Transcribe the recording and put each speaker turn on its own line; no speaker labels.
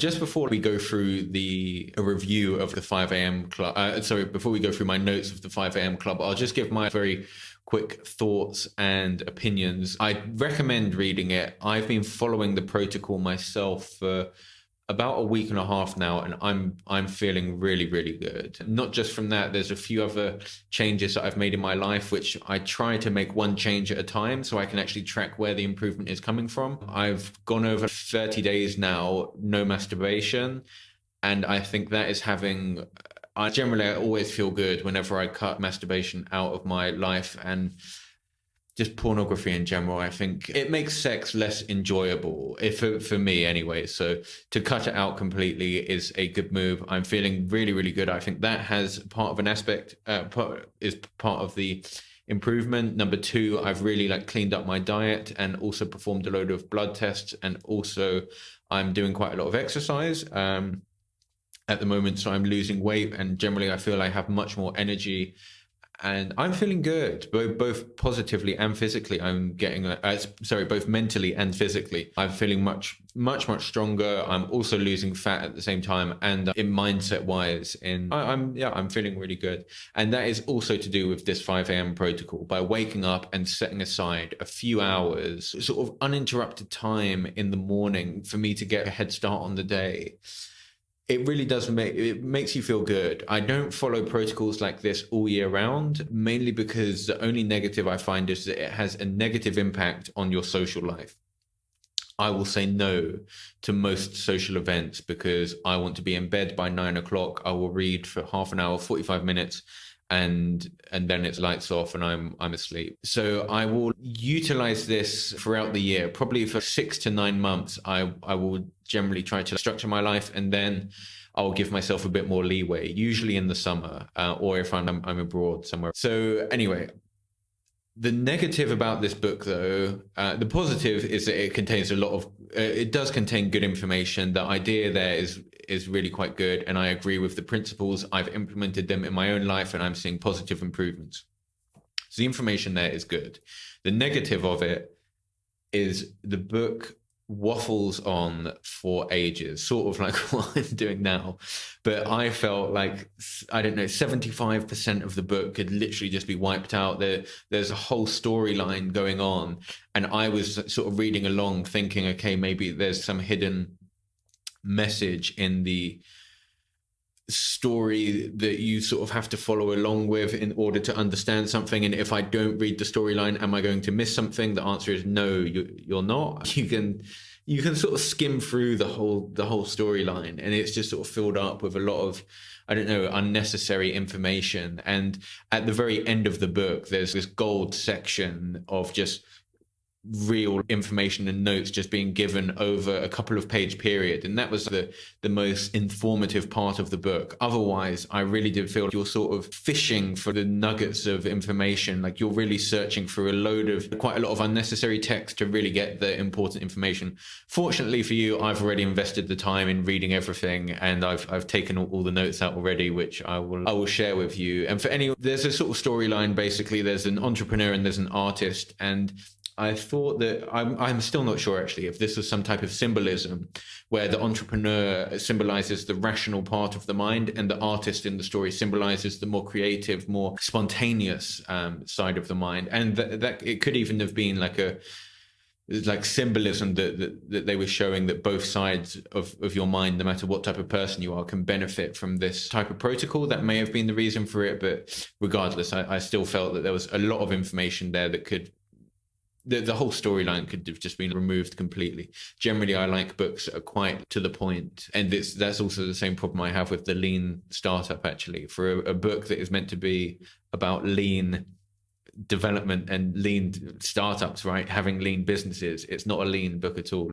just before we go through a review of the 5 a.m. Club, before we go through my notes of the 5 a.m. Club, I'll just give my very quick thoughts and opinions. I recommend reading it. I've been following the protocol myself for about a week and a half now, and I'm feeling really, really good. Not just from that, there's a few other changes that I've made in my life, which I try to make one change at a time so I can actually track where the improvement is coming from. I've gone over 30 days now, no masturbation, and I think that is having... I always feel good whenever I cut masturbation out of my life, and just pornography in general. I think it makes sex less enjoyable, for me anyway. So to cut it out completely is a good move. I'm feeling really, really good. I think that has part of an aspect, is part of the improvement. Number two, I've really cleaned up my diet and also performed a load of blood tests. And also I'm doing quite a lot of exercise at the moment. So I'm losing weight, and generally I feel I have much more energy. And I'm feeling good, both positively and physically. I'm getting, both mentally and physically. I'm feeling much, much, much stronger. I'm also losing fat at the same time, and in mindset wise, I'm feeling really good. And that is also to do with this 5 a.m. protocol. By waking up and setting aside a few hours, sort of uninterrupted time in the morning for me to get a head start on the day, it really does makes you feel good. I don't follow protocols like this all year round, mainly because the only negative I find is that it has a negative impact on your social life. I will say no to most social events because I want to be in bed by 9 o'clock. I will read for half an hour, 45 minutes, and then it's lights off and I'm asleep. So I will utilize this throughout the year. Probably for 6 to 9 months, I will generally try to structure my life, and then I'll give myself a bit more leeway, usually in the summer, or if I'm abroad somewhere. So anyway, the negative about this book, though, the positive is that it contains a lot of, it does contain good information. The idea there is really quite good, and I agree with the principles. I've implemented them in my own life, and I'm seeing positive improvements. So the information there is good. The negative of it is the book waffles on for ages, sort of like what I'm doing now. But I felt like, I don't know, 75% of the book could literally just be wiped out. There's a whole storyline going on, and I was sort of reading along thinking, okay, maybe there's some hidden message in the story that you sort of have to follow along with in order to understand something. And if I don't read the storyline, am I going to miss something? The answer is no, you're not. You can sort of skim through the whole storyline, and it's just sort of filled up with a lot of, I don't know, unnecessary information. And at the very end of the book, there's this gold section of just real information and notes just being given over a couple of page period, and that was the most informative part of the book. Otherwise, I really did feel you're sort of fishing for the nuggets of information, like you're really searching for quite a lot of unnecessary text to really get the important information. Fortunately for you, I've already invested the time in reading everything, and I've taken all the notes out already, which I will share with you. And there's a sort of storyline. Basically, there's an entrepreneur and there's an artist, and I thought that I'm still not sure actually if this was some type of symbolism where the entrepreneur symbolizes the rational part of the mind, and the artist in the story symbolizes the more creative, more spontaneous side of the mind. And that it could even have been like symbolism that they were showing that both sides of your mind, no matter what type of person you are, can benefit from this type of protocol. That may have been the reason for it, but regardless, I still felt that there was a lot of information there that could... The whole storyline could have just been removed completely. Generally, I like books that are quite to the point. And that's also the same problem I have with the Lean Startup, actually. For a book that is meant to be about lean development and lean startups, right? Having lean businesses, it's not a lean book at all.